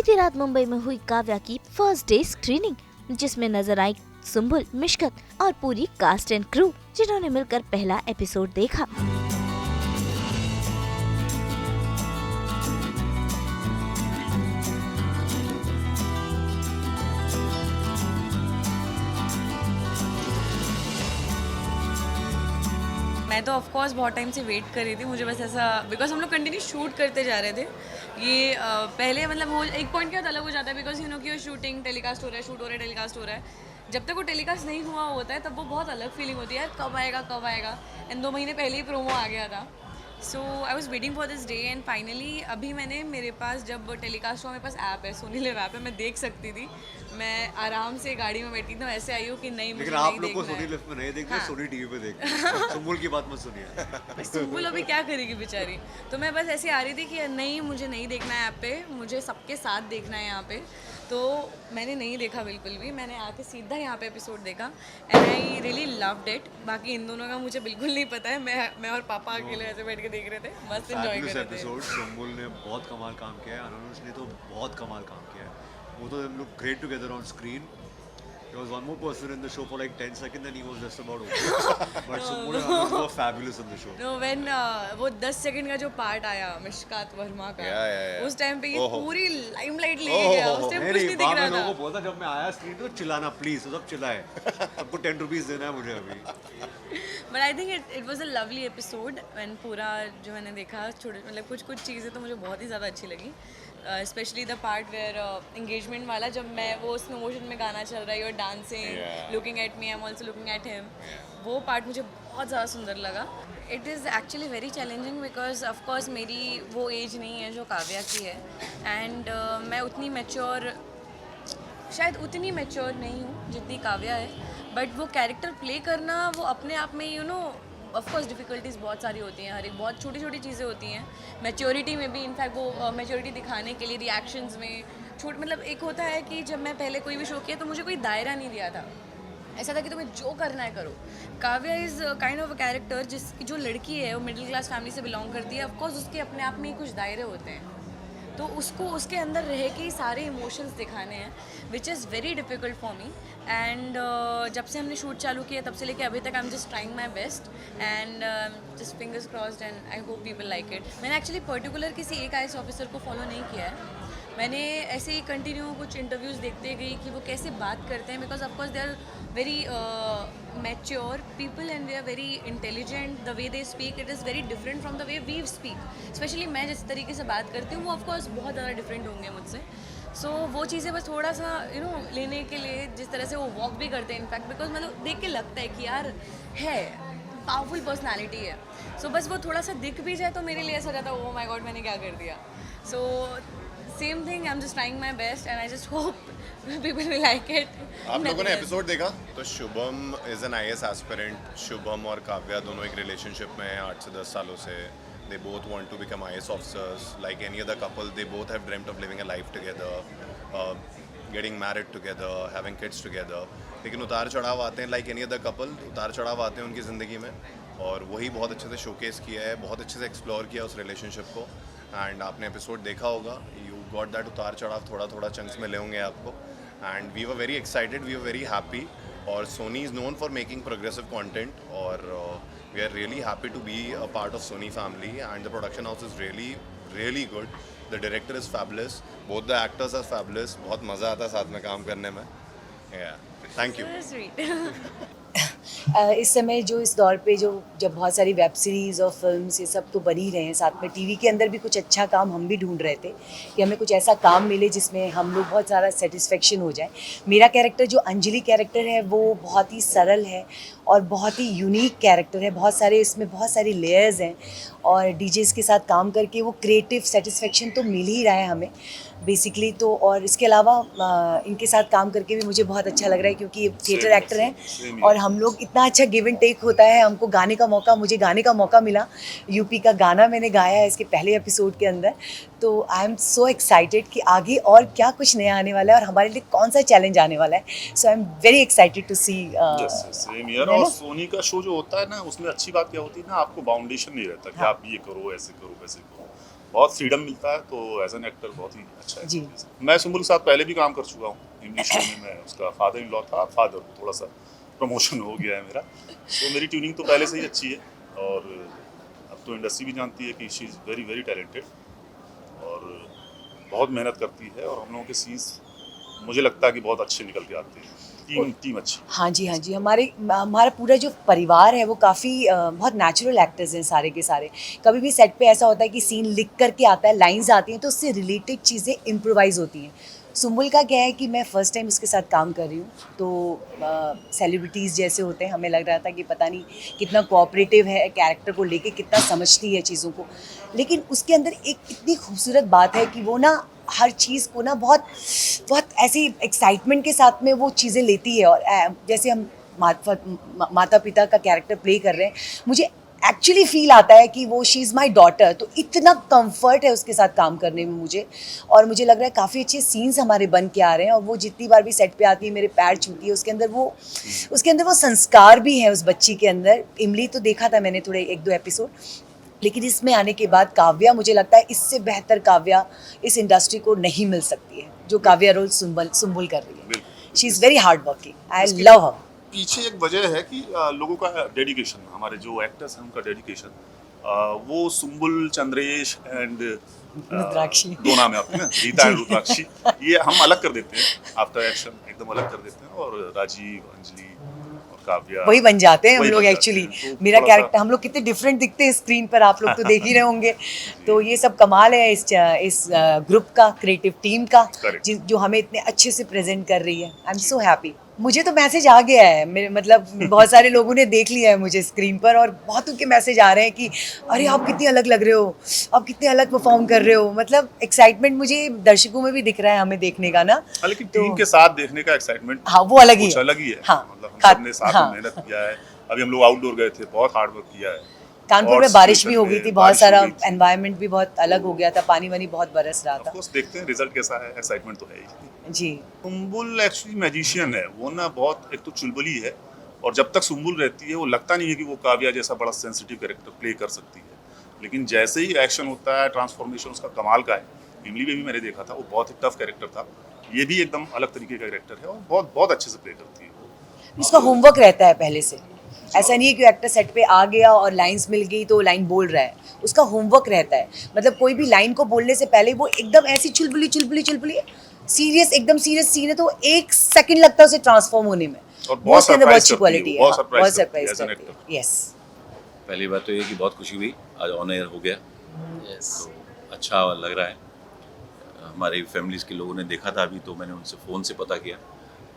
बीती रात मुंबई में हुई काव्या की फर्स्ट डे स्क्रीनिंग, जिसमें नजर आई सुम्बुल, मिशकत और पूरी कास्ट एंड क्रू, जिन्होंने मिलकर पहला एपिसोड देखा। मैं तो ऑफ कोर्स बहुत टाइम से वेट कर रही थी, मुझे बस ऐसा बिकॉज हम लोग कंटिन्यू शूट करते जा रहे थे। ये पहले मतलब वो एक पॉइंट के बाद अलग हो जाता है बिकॉज यू नो कि शूटिंग टेलीकास्ट हो रहा है, शूट हो रहा है, टेलीकास्ट हो रहा है। जब तक वो टेलीकास्ट नहीं हुआ होता है तब वो बहुत अलग फीलिंग होती है, यार कब आएगा कब आएगा। एंड 2 महीने पहले ही प्रोमो आ गया था। So I was waiting for this day and finally अभी मैंने मेरे पास जब टेलीकास्ट हुआ मेरे पास ऐप है, सोनी लिव ऐप है, मैं देख सकती थी। मैं आराम से गाड़ी में बैठी थी, ऐसे आई हूँ कि नहीं मुझे लेकिन आप लोग को सोनी लिव में नहीं देखना, हाँ। सोनी टीवी पे देखना। सुम्बुल की बात मत सुनिए। सुम्बुल अभी क्या करेगी बेचारी। तो मैं बस ऐसे आ रही थी कि नहीं मुझे नहीं देखना है ऐप पे, मुझे सबके साथ देखना है यहाँ पे। तो मैंने नहीं देखा बिल्कुल भी, मैंने आके सीधा यहाँ पे एपिसोड देखा and I really loved it. बाकी इन दोनों का मुझे बिल्कुल नहीं पता है, मैं और पापा अकेले ऐसे बैठ के देख रहे थे, मस्त एंजॉय कर रहे थे। एपिसोड सुम्बुल ने बहुत कमाल काम किया है, अनुज ने तो बहुत कमाल काम किया है। वो तो look great together on screen. There was one more person in the show for like 10 seconds and he was just about okay. But Sumbul and Anuj were fabulous in the show. No, when वो 10 second का जो part आया मिशकात वर्मा का, Yeah. उस time पे ये पूरी limelight लेके गया, उस टाइम कुछ नहीं दिख रहा था। लोगों को बोला जब मैं आया स्क्रीन तो चिल्लाना प्लीज, तो सब चिल्लाए। सबको 10 रुपीस देना है मुझे अभी। But I think it was a lovely episode and पूरा जो मैंने देखा छोटे मतलब कुछ चीज़ें तो मुझे बहुत ही ज़्यादा अच्छी लगी, specially the part where engagement वाला, जब मैं वो स्लो मोशन में गाना चल रहा है, you're dancing looking at me, I am also looking at him, वो पार्ट मुझे बहुत ज़्यादा सुंदर लगा। It is actually very challenging because of course मेरी वो एज नहीं है जो काव्या की है एंड मैं उतनी मैच्योर शायद उतनी मैच्योर नहीं हूँ जितनी काव्या है। बट वो कैरेक्टर प्ले करना वो अपने आप में यू नो ऑफकोर्स डिफ़िकल्टीज़ बहुत सारी होती हैं, हर एक बहुत छोटी छोटी चीज़ें होती हैं। मैच्योरिटी में भी इनफैक्ट वो मैच्योरिटी दिखाने के लिए रिएक्शंस में मतलब एक होता है कि जब मैं पहले कोई भी शो किया तो मुझे कोई दायरा नहीं दिया था, ऐसा था कि तुम्हें जो करना है करो। Kavya is kind of a character जिसकी जो लड़की है वो मिडिल क्लास फैमिली से बिलोंग करती है। ऑफकोर्स उसके अपने आप में ही कुछ दायरे होते हैं, तो उसको उसके अंदर रह के ही सारे इमोशंस दिखाने हैं, which is very difficult for me. And जब से हमने शूट चालू किया तब से लेके अभी तक I am just trying my best and just fingers crossed and I hope people like it. मैंने एक्चुअली पर्टिकुलर किसी एक IAS ऑफिसर को फॉलो नहीं किया है, मैंने ऐसे ही कंटिन्यू कुछ इंटरव्यूज़ देखते गई कि वो कैसे बात करते हैं, because of course they are very mature people and they are very intelligent. The way they speak it is very different from the way we speak. Specially मैं जिस तरीके से बात करती हूँ वो ऑफकोर्स बहुत ज़्यादा डिफरेंट होंगे मुझसे। सो वो चीज़ें बस थोड़ा सा यू नो लेने के लिए, जिस तरह से वो वॉक भी करते हैं इनफैक्ट, बिकॉज मतलब देख के लगता है कि यार है पावरफुल पर्सनैलिटी है। सो बस वो थोड़ा सा दिख भी जाए तो मेरे लिए ऐसा रहता है ओह माय गॉड मैंने क्या कर दिया। So same thing, I am just trying my best and I just hope people will like it. आप लोगों ने एपिसोड देखा तो Shubham is an IAS aspirant. Shubham और काव्या दोनों एक रिलेशनशिप में हैं 8 से 10 सालों से। They both want to become IAS officers. Like any other couple, they both have dreamt of living a life together, getting married together, having kids together. लेकिन उतार चढ़ाव आते हैं, like any other couple, उतार चढ़ाव आते हैं उनकी ज़िंदगी में, और वही बहुत अच्छे से शोकेस किया है, बहुत अच्छे से एक्सप्लोर किया उस रिलेशनशिप को। एंड आपने एपिसोड देखा होगा, यू गॉट दैट उतार चढ़ाव थोड़ा थोड़ा चंक्स में ले होंगे आपको। And we were very excited, we were very happy. और Sony is known for making progressive content, और we are really happy to be a part of Sony family, and the production house is really good. The director is fabulous, both the actors are fabulous. बहुत मज़ा आता है साथ में काम करने में। Yeah, thank you. So sweet. इस समय जो इस दौर पे जब बहुत सारी वेब सीरीज़ और फिल्म्स ये सब तो बन ही रहे हैं, साथ में टीवी के अंदर भी कुछ अच्छा काम हम भी ढूंढ रहे थे कि हमें कुछ ऐसा काम मिले जिसमें हम लोग बहुत ज़्यादा सेटिस्फेक्शन हो जाए। मेरा कैरेक्टर जो अंजलि कैरेक्टर है वो बहुत ही सरल है और बहुत ही यूनिक कैरेक्टर है, इसमें बहुत सारी लेयर्स हैं, और डीजेस के साथ काम करके वो क्रिएटिव सेटिस्फेक्शन तो मिल ही रहा है हमें बेसिकली। तो और इसके अलावा इनके साथ काम करके भी मुझे बहुत अच्छा लग रहा है क्योंकि थिएटर एक्टर हैं और हम लोग इतना अच्छा गिव एंड टेक होता है। हमको मुझे गाने का मौका मिला, यूपी का गाना मैंने गाया है इसके पहले एपिसोड के अंदर। तो आई एम सो एक्साइटेड कि आगे और क्या कुछ नया आने वाला है और हमारे लिए कौन सा चैलेंज आने वाला है। So I am very excited to see. Same year. और सोनी का शो जो होता है ना, उसमें अच्छी बात क्या होती है ना, आपको बाउंडेशन नहीं रहता कि आप ये करो, ऐसे करो, वैसे करो। बहुत फ्रीडम मिलता है, तो एज एन एक्टर बहुत ही अच्छा है जी। मैं सुम्बुल के साथ पहले भी काम कर चुका हूँ इंग्लिश शो में। मैं उसका फादर इन लॉ था, फादर थोड़ा सा प्रमोशन हो गया है मेरा, तो मेरी ट्यूनिंग तो पहले से ही अच्छी है। और अब तो इंडस्ट्री भी जानती है कि she is very very talented और बहुत मेहनत करती है, और हम लोगों के सीन्स मुझे लगता है कि बहुत अच्छे निकल के आते हैं। टीम अच्छी। हाँ जी, हाँ जी, हमारा पूरा जो परिवार है वो काफ़ी बहुत नेचुरल एक्टर्स हैं सारे के सारे। कभी भी सेट पे ऐसा होता है कि सीन लिख करके आता है, लाइंस आती हैं तो उससे रिलेटेड चीज़ें इम्प्रोवाइज़ होती हैं। सुम्बुल का क्या है कि मैं फ़र्स्ट टाइम उसके साथ काम कर रही हूँ, तो सेलिब्रिटीज़ जैसे होते हैं, हमें लग रहा था कि पता नहीं कितना कोऑपरेटिव है, कैरेक्टर को लेके कितना समझती है चीज़ों को। लेकिन उसके अंदर एक इतनी खूबसूरत बात है कि वो ना हर चीज़ को ना बहुत बहुत ऐसी एक्साइटमेंट के साथ में वो चीज़ें लेती है। और जैसे हम माता पिता का कैरेक्टर प्ले कर रहे हैं, मुझे एक्चुअली फील आता है कि वो शी इज़ माई डॉटर, तो इतना कंफर्ट है उसके साथ काम करने में मुझे। और मुझे लग रहा है काफ़ी अच्छे सीन्स हमारे बन के आ रहे हैं, और वो जितनी बार भी सेट पे आती है मेरे पैर छूती है। उसके अंदर वो संस्कार भी है उस बच्ची के अंदर। इमली तो देखा था मैंने थोड़े 1-2 एपिसोड, लेकिन इसमें आने के बाद काव्या, मुझे लगता है इससे बेहतर काव्या इस इंडस्ट्री को नहीं मिल सकती है, जो काव्या रोल सुम्बुल कर रही है। She is very hard working, I love हर। पीछे एक वजह है कि लोगों का डेडिकेशन, हमारे जो एक्टर्स हैं उनका डेडिकेशन, वो सुम्बुल, चंद्रेश एंड रुद्राक्षी। दो नाम है आपके ना, रीता एंड रुद्राक्षी, ये हम अलग कर देते हैं आफ्टर एक्शन, एकदम अलग कर देते हैं, और राजीव, अंजलि और काव्या वही बन जाते हैं हम वही लोग बन जाते एक्चुअली। हैं। तो मेरा थोड़ा सा- कैरेक्टर, हम लोग कितने डिफरेंट दिखते हैं स्क्रीन पर, आप लोग तो देख ही रहे होंगे। तो ये सब कमाल है इस ग्रुप का, क्रिएटिव टीम का, Correct. जो हमें इतने अच्छे से प्रेजेंट कर रही है। I am so happy. मुझे तो मैसेज आ गया है, मेरे मतलब बहुत सारे लोगों ने देख लिया है मुझे स्क्रीन पर, और बहुत उनके मैसेज आ रहे हैं कि अरे आप कितनी अलग लग रहे हो, आप कितने अलग परफॉर्म कर रहे हो। मतलब एक्साइटमेंट मुझे दर्शकों में भी दिख रहा है हमें देखने का ना। हाँ, लेकिन तो- टीम के साथ देखने का एक्साइटमेंट हाँ, वो अलग ही कुछ है। अलग ही है। हाँ, मतलब हम सबने साथ हाँ। में मेहनत किया है। अभी हम लोग आउटडोर गए थे, बहुत हार्ड वर्क किया है। कानपुर और में बारिश भी हो स्टेशन गई थी, पे बहुत बारिश सारा हो गई थी। एनवायरनमेंट भी बहुत अलग हो गया था, पानी वानी बहुत बरस रहा ऑफ था। कोर्स देखते हैं रिजल्ट कैसा है, एक्साइटमेंट तो है ही। जी, सुम्बुल एक्चुअली मैजिशियन है, वो ना बहुत एक तो चुलबुली है, और जब तक सुम्बुल रहती है वो लगता नहीं है कि वो काव्या जैसा बड़ा सेंसिटिव कैरेक्टर प्ले कर सकती है। लेकिन जैसे ही एक्शन होता है, ट्रांसफॉर्मेशन उसका कमाल का है। इमली में भी मैंने देखा था, वो बहुत ही टफ कैरेक्टर था, ये भी एकदम अलग तरीके का कैरेक्टर है, और बहुत बहुत अच्छे से प्ले करती है वो। उसका होमवर्क रहता है पहले से। ऐसा नहीं है कि एक्टर सेट पे आ गया और लाइंस मिल गई तो लाइन बोल रहा है, उसका होमवर्क रहता है। मतलब कोई भी लाइन को बोलने से पहले वो एकदम ऐसी चुलबुली सीरियस, एकदम सीरियस सीन है तो 1 सेकंड लगता है उसे ट्रांसफॉर्म होने में। और बहुत वो उसके अंदर बहुत surprise अच्छी करती है, क्वालिटी है, बहुत हाँ, surprise बहुत करती है सरप्राइज as an करती actor। है। यस, पहली बात तो ये कि बहुत खुशी हुई, आज ऑन एयर हो गया, तो अच्छा लग रहा है। हमारी फैमिलीज़ के लोगों ने देखा था अभी, तो मैंने उनसे फ़ोन से पता किया,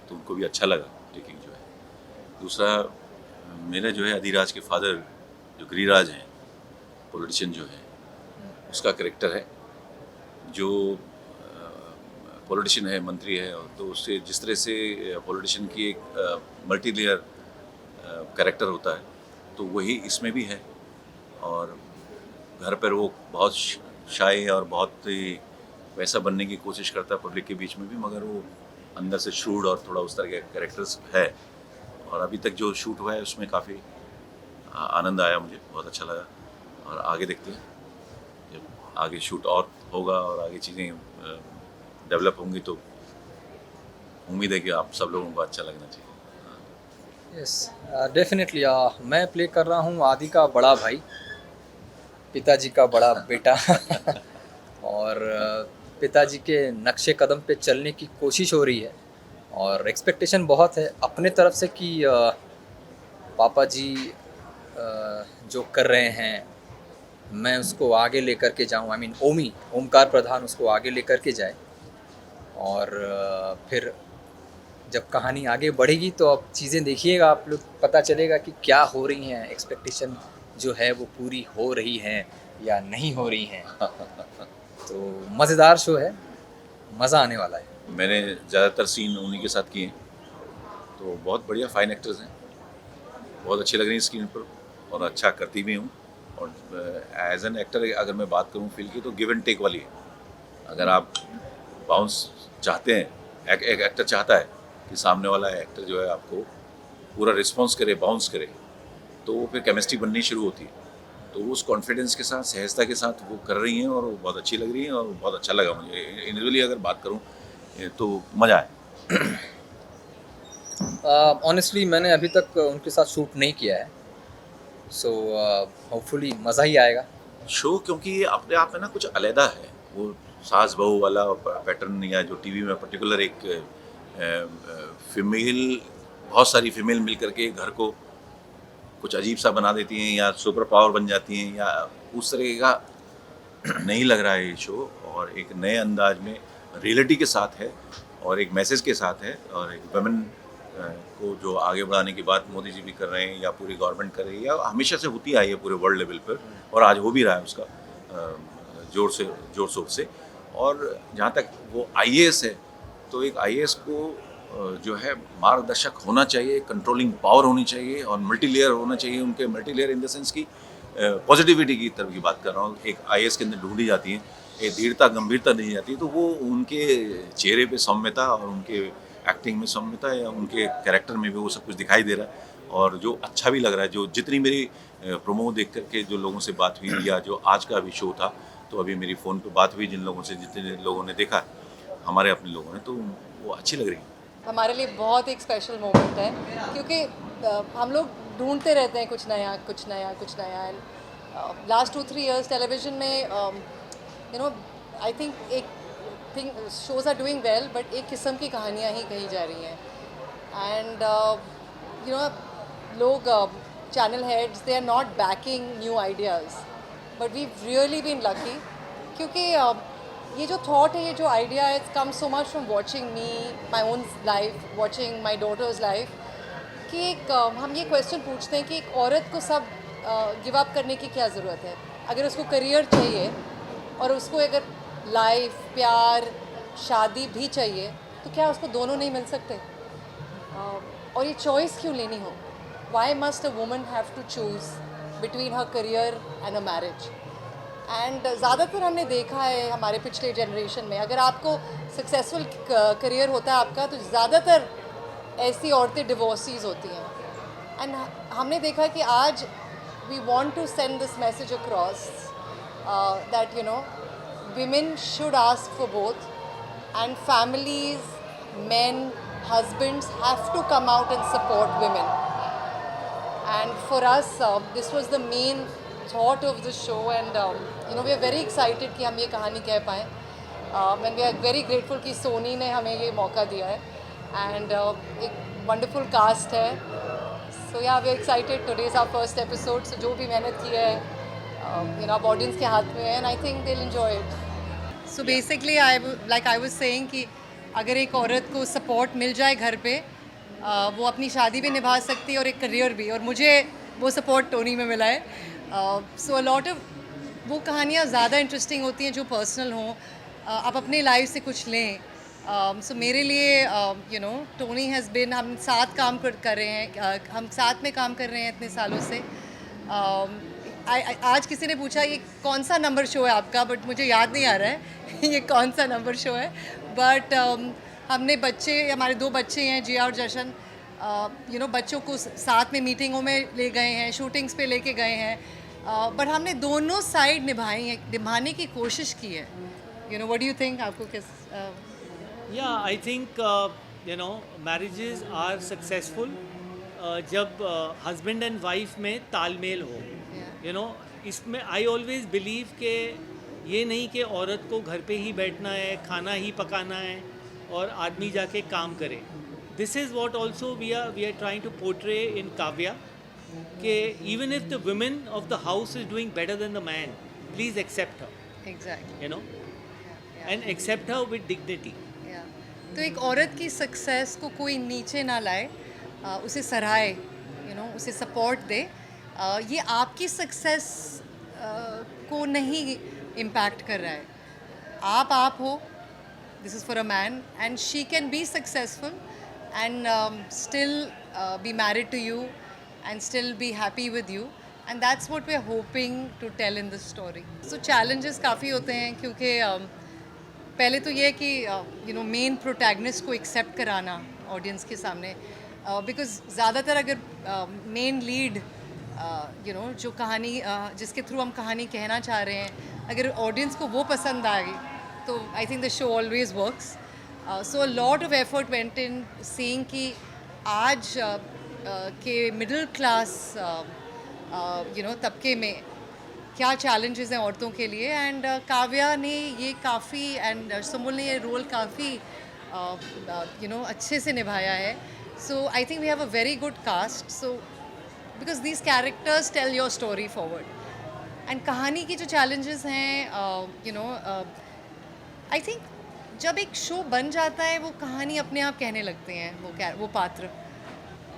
तो उनको भी अच्छा लगा टेकिंग जो है। दूसरा, मेरे जो है अधिराज के फादर जो गिरिराज हैं, पॉलिटिशियन जो है, उसका कैरेक्टर है, जो पॉलिटिशियन है, मंत्री है, और तो उससे जिस तरह से पॉलिटिशियन की एक मल्टी लेयर कैरेक्टर होता है, तो वही इसमें भी है। और घर पर वो बहुत शाय और बहुत ही वैसा बनने की कोशिश करता है पब्लिक के बीच में भी, मगर वो अंदर से श्रूड और थोड़ा उस तरह के कैरेक्टर्स है। और अभी तक जो शूट हुआ है उसमें काफ़ी आनंद आया, मुझे बहुत अच्छा लगा। और आगे देखते हैं, जब आगे शूट और होगा और आगे चीज़ें डेवलप होंगी तो उम्मीद है कि आप सब लोगों को अच्छा लगना चाहिए। यस, डेफिनेटली मैं प्ले कर रहा हूँ आदि का बड़ा भाई, पिताजी का बड़ा बेटा और पिताजी के नक्शे कदम पे चलने की कोशिश हो रही है, और एक्सपेक्टेशन बहुत है अपने तरफ से कि पापा जी जो कर रहे हैं मैं उसको आगे लेकर के जाऊँ। आई मीन ओमकार प्रधान उसको आगे लेकर के जाए, और फिर जब कहानी आगे बढ़ेगी तो अब चीज़ें देखिएगा आप लोग, पता चलेगा कि क्या हो रही हैं, एक्सपेक्टेशन जो है वो पूरी हो रही हैं या नहीं हो रही हैं। तो मज़ेदार शो है, मज़ा आने वाला है। मैंने ज़्यादातर सीन उन्हीं के साथ किए हैं, तो बहुत बढ़िया फाइन एक्टर्स हैं, बहुत अच्छे लग रही हैं स्क्रीन पर, और अच्छा करती भी हूँ। और एज एन एक्टर अगर मैं बात करूँ फील की, तो गिव एंड टेक वाली है। अगर आप बाउंस चाहते हैं, एक एक्टर चाहता है कि सामने वाला एक्टर जो है आपको पूरा रिस्पॉन्स करे, बाउंस करे, तो वो फिर केमिस्ट्री बननी शुरू होती है। तो उस कॉन्फिडेंस के साथ, सहजता के साथ वो कर रही हैं और वो बहुत अच्छी लग रही हैं और बहुत अच्छा लगा मुझे। इंडिविजुअली अगर बात करूँ तो मज़ा आया। ऑनेस्टली मैंने अभी तक उनके साथ शूट नहीं किया है, सो होपफुली मज़ा ही आएगा। शो क्योंकि ये अपने आप में ना कुछ अलहदा है, वो सास बहू वाला पैटर्न, या जो टीवी में पर्टिकुलर एक फीमेल, बहुत सारी फीमेल मिल करके घर को कुछ अजीब सा बना देती हैं या सुपर पावर बन जाती हैं, या उस तरह का नहीं लग रहा है ये शो। और एक नए अंदाज में रियलिटी के साथ है और एक मैसेज के साथ है, और एक वुमेन को जो आगे बढ़ाने की बात मोदी जी भी कर रहे हैं या पूरी गवर्नमेंट कर रही है, या हमेशा से होती आई है पूरे वर्ल्ड लेवल पर, और आज हो भी रहा है उसका जोर शोर से। और जहाँ तक वो IAS है, तो एक IAS को जो है मार्गदर्शक होना चाहिए, कंट्रोलिंग पावर होनी चाहिए और मल्टी लेयर होना चाहिए। उनके multi layer in the sense की पॉजिटिविटी की तरफ की बात कर रहा हूँ। एक IAS के अंदर ढूंढी जाती है, एक धीरता गंभीरता दी जाती है, तो वो उनके चेहरे पे सौम्यता और उनके एक्टिंग में सौम्यता या उनके कैरेक्टर में भी वो सब कुछ दिखाई दे रहा है, और जो अच्छा भी लग रहा है। जो जितनी मेरी प्रोमो देख करके जो लोगों से बात हुई, या जो आज का अभी शो था, तो अभी मेरी फ़ोन पे बात हुई जिन लोगों से, जितने लोगों ने देखा हमारे अपने लोगों ने, तो वो अच्छी लग रही है। हमारे लिए बहुत एक स्पेशल मोमेंट है, क्योंकि हम लोग ढूंढते रहते हैं कुछ नया कुछ नया कुछ नया। एंड लास्ट 2-3 इयर्स टेलीविज़न में you know I think shows are doing well, but एक किस्म की कहानियाँ ही कही जा रही हैं। एंड यू नो लोग channel heads they are not backing new ideas, but we really been lucky, क्योंकि ये जो थॉट है, ये जो आइडिया है, it's come so much from watching me, my own life, watching my daughter's life, कि एक हम ये क्वेश्चन पूछते हैं कि एक औरत को सब गिव अप करने की क्या ज़रूरत है। अगर उसको करियर चाहिए और उसको अगर लाइफ, प्यार, शादी भी चाहिए, तो क्या उसको दोनों नहीं मिल सकते? और ये चॉइस क्यों लेनी हो? Why must a woman have to choose between her career and a marriage? And ज़्यादातर हमने देखा है हमारे पिछले जनरेशन में, अगर आपको सक्सेसफुल करियर होता है आपका, तो ज़्यादातर ऐसी औरतें डिवोर्सीज होती हैं। एंड हमने देखा कि आज we want to send this message across that you know women should ask for both, and families, men, husbands have to come out and support women. And for us, this was the main thought of the show, and you know we are very excited कि हम ये कहानी कह पाएँ, and we are very grateful कि सोनी ने हमें ये मौका दिया है, and एक wonderful cast है, so yeah we are excited. Today is our first episode, so जो भी मेहनत की है you know अब audience के हाथ में है, and I think they'll enjoy it. So basically I was saying कि अगर एक औरत को सपोर्ट मिल जाए घर पे, वो अपनी शादी भी निभा सकती है और एक करियर भी, और मुझे वो सपोर्ट टोनी में मिला है। सो अ लॉट ऑफ वो कहानियाँ ज़्यादा इंटरेस्टिंग होती हैं जो पर्सनल हों, आप अपने लाइफ से कुछ लें। सो मेरे लिए you know Tony has been, हम साथ काम कर रहे हैं, हम साथ में काम कर रहे हैं इतने सालों से। आज किसी ने पूछा ये कौन सा नंबर शो है आपका, बट मुझे याद नहीं आ रहा है ये कौन सा नंबर शो है। बट हमने बच्चे, हमारे 2 बच्चे हैं, जिया और जशन, यू नो बच्चों को साथ में मीटिंगों में ले गए हैं, शूटिंग्स पे लेके गए हैं, बट हमने दोनों साइड निभाने की कोशिश की है। You know what do you think, आपको किस Yeah, I think you know marriages are successful जब हस्बैंड एंड वाइफ में तालमेल हो। यू नो इसमें आई ऑलवेज बिलीव कि ये नहीं कि औरत को घर पे ही बैठना है, खाना ही पकाना है और आदमी जाके काम करे। This is what also we are trying to portray in Kavya, कि even if the women of the house is doing better than the man, please accept her, exactly you know, and accept her with dignity. तो एक औरत की success को कोई नीचे ना लाए, उसे सराहे, यू नो उसे सपोर्ट दे। ये आपकी सक्सेस को नहीं इम्पैक्ट कर रहा है। आप हो, this is for a man, and she can be successful and still be married to you and still be happy with you, and that's what we are hoping to tell in this story. So challenges काफ़ी होते हैं, क्योंकि पहले तो ये है कि you know main protagonist को एक्सेप्ट कराना ऑडियंस के सामने, बिकॉज ज़्यादातर अगर मेन लीड जो कहानी जिसके थ्रू हम कहानी कहना चाह रहे हैं, अगर ऑडियंस को वो पसंद आ गई तो I think the show always works. So a lot of effort went in seeing कि आज के मिडिल क्लास तबके में क्या चैलेंजेस हैं औरतों के लिए. एंड काव्या ने ये काफ़ी एंड सुम्बुल ने ये रोल काफ़ी अच्छे से निभाया है. So I think we have a very good cast. So because these characters tell your story forward. And कहानी की जो चैलेंजेस हैं आई थिंक जब एक शो बन जाता है वो कहानी अपने आप कहने लगते हैं वो पात्र.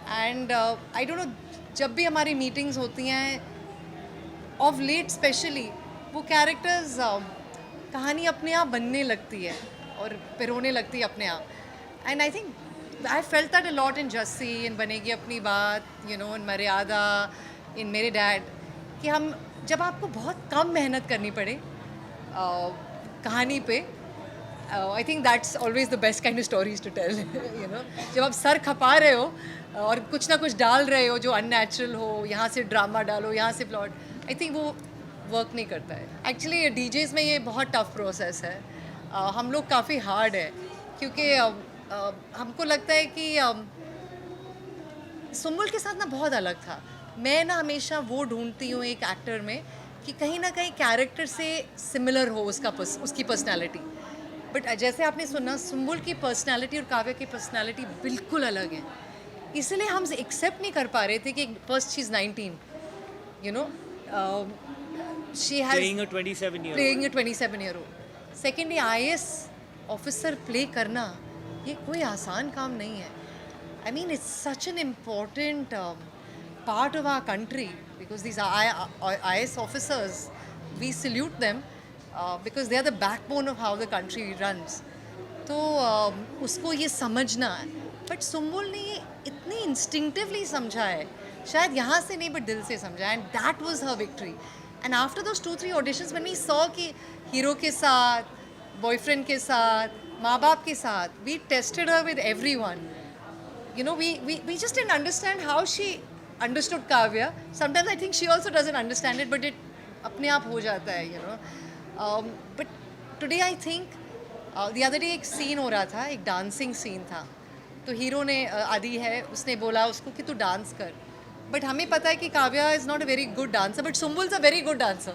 एंड आई डोंट नो, जब भी हमारी मीटिंग्स होती हैं ऑफ लेट स्पेशली, वो कैरेक्टर्स कहानी अपने आप बनने लगती है और पिरोने लगती है अपने आप. And I think I felt that a lot in Jassi, in Banegi Apni बात, इन मर्यादा, इन मेरे डैड, कि हम जब आपको बहुत कम मेहनत करनी पड़े कहानी पे, I think that's always the best kind of stories to tell. जब आप सर खपा रहे हो और कुछ ना कुछ डाल रहे हो जो अननेचुरल हो, यहाँ से ड्रामा डालो, यहाँ से प्लॉट, आई थिंक वो वर्क नहीं करता है. एक्चुअली डीजेस में ये बहुत टफ प्रोसेस है. हम लोग काफ़ी हार्ड है क्योंकि हमको लगता है कि सुम्बुल के साथ ना बहुत अलग था. मैं ना हमेशा वो ढूंढती हूँ एक एक्टर में कि कहीं ना कहीं कैरेक्टर से सिमिलर हो उसकी पर्सनैलिटी. बट जैसे आपने सुना, सुम्बुल की पर्सनैलिटी और काव्या की पर्सनैलिटी बिल्कुल अलग है. इसलिए हम एक्सेप्ट नहीं कर पा रहे थे कि first she is 19, she has playing a 27-year-old. playing a 27-year-old. Secondly, IAS officer play करना ये कोई आसान काम नहीं है. I mean, it's such an important part of our country because these IAS officers, we salute them because they are the backbone of how the country runs. तो उसको ये समझना है. बट सुम्बुल ने ये इतनी इंस्टिंक्टिवली समझा है, शायद यहाँ से नहीं बट दिल से समझा. And that was her victory. And after those 2-3 auditions when we saw कि हीरो के साथ, बॉयफ्रेंड के साथ, माँ बाप के साथ, we tested her with everyone. We just didn't understand how she understood Kavya. Sometimes I think she also doesn't understand it, but it अपने आप हो जाता है, But today I think the other day एक सीन हो रहा था, एक डांसिंग सीन था. तो हीरो ने, आदि है, उसने बोला उसको कि तू डांस कर. बट हमें पता है कि Kavya is not a very good dancer, but Sumbul is a very good dancer,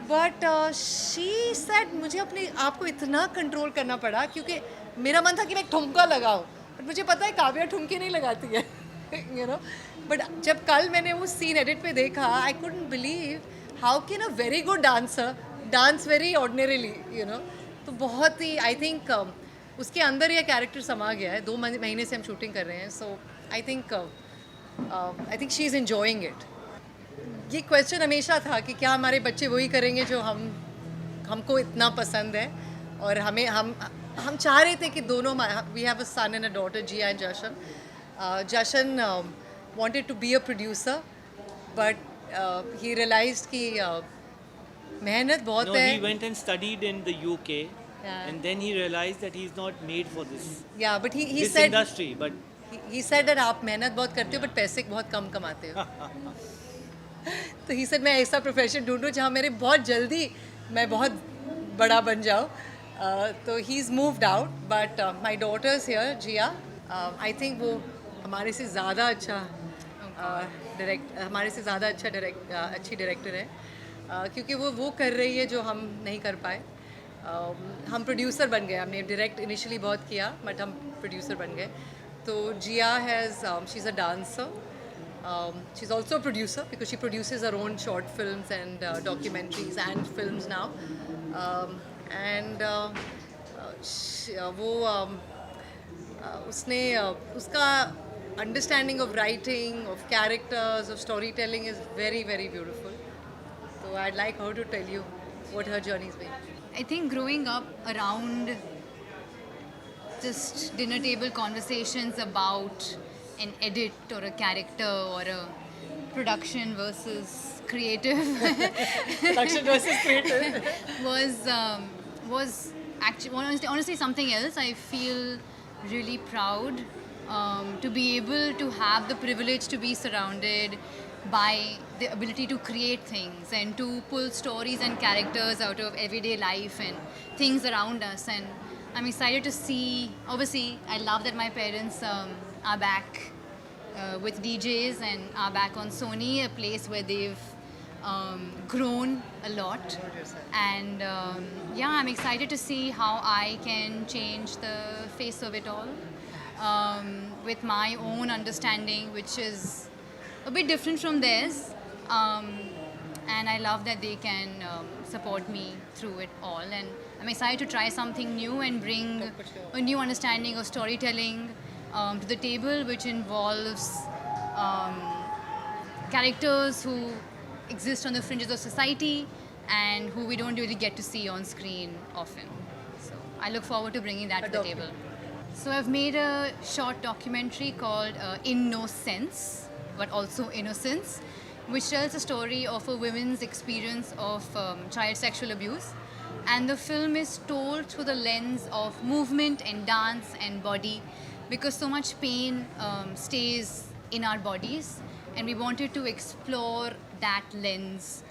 but she said मुझे अपने आप को इतना कंट्रोल करना पड़ा क्योंकि मेरा मन था कि मैं ठुमका लगाऊं, बट मुझे पता है काव्या ठुमके नहीं लगाती है. बट जब कल मैंने वो सीन एडिट पे देखा, I couldn't believe how can a very good dancer dance very ordinarily. तो बहुत ही आई थिंक उसके अंदर ये कैरेक्टर समा गया है. 2 महीने से हम शूटिंग कर रहे हैं. So I think she is enjoying it. ये क्वेश्चन हमेशा था कि क्या हमारे बच्चे वही करेंगे जो हमको इतना पसंद है. और हम चाह रहे थे कि दोनों, we have a son and a daughter, Jiya and Jashan. Jashan wanted to be a producer, but he realized कि मेहनत बहुत No, है. he went and studied in the UK, and then he realized that he's not made for this Yeah, but he this said industry. But he said that आप मेहनत बहुत करते हो but पैसे बहुत कम कमाते हो. तो he said मैं ऐसा प्रोफेशन ढूंढूं जहाँ मेरे बहुत जल्दी मैं बहुत बड़ा बन जाऊँ. तो he is moved out. But my daughter's here, Jiya, I think वो हमारे से ज़्यादा अच्छा अच्छी डायरेक्टर है. क्योंकि वो कर रही है जो हम नहीं कर पाए. हम प्रोड्यूसर बन गए. हमने डायरेक्ट इनिशियली बहुत किया बट हम प्रोड्यूसर बन गए. तो Jiya she is a dancer. She is also a producer because she produces her own short films and documentaries and films now. उसने उसका understanding of writing, of characters, of storytelling is very, very beautiful. So I'd like her to tell you what her journey's been. I think growing up around just dinner table conversations about an edit or a character or a production versus creative Production versus creative. was actually honestly something else. I feel really proud to be able to have the privilege to be surrounded by the ability to create things and to pull stories and characters out of everyday life and things around us. And I'm excited to see, obviously, I love that my parents are back with DJs and are back on Sony, a place where they've grown a lot. And yeah, I'm excited to see how I can change the face of it all with my own understanding, which is a bit different from theirs. And I love that they can support me through it all. And I'm excited to try something new and bring a new understanding of storytelling to the table, which involves characters who exist on the fringes of society and who we don't really get to see on screen often. So I look forward to bringing that to the table. So I've made a short documentary called In No Sense, but also Innocence, which tells the story of a woman's experience of child sexual abuse. And the film is told through the lens of movement and dance and body, because so much pain stays in our bodies, and we wanted to explore that lens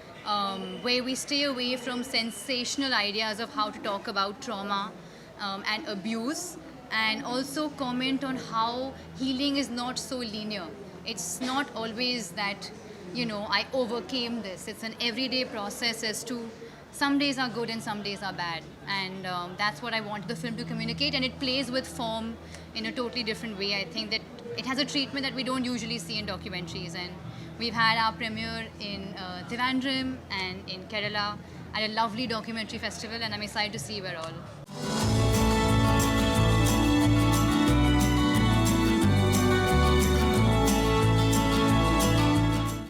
where we stay away from sensational ideas of how to talk about trauma and abuse, and also comment on how healing is not so linear. It's not always that, you know, I overcame this. It's an everyday process as to some days are good and some days are bad. And that's what I wanted the film to communicate, and it plays with form in a totally different way. I think that it has a treatment that we don't usually see in documentaries, and we've had our premiere in Trivandrum and in Kerala at a lovely documentary festival, and I'm excited to see where all.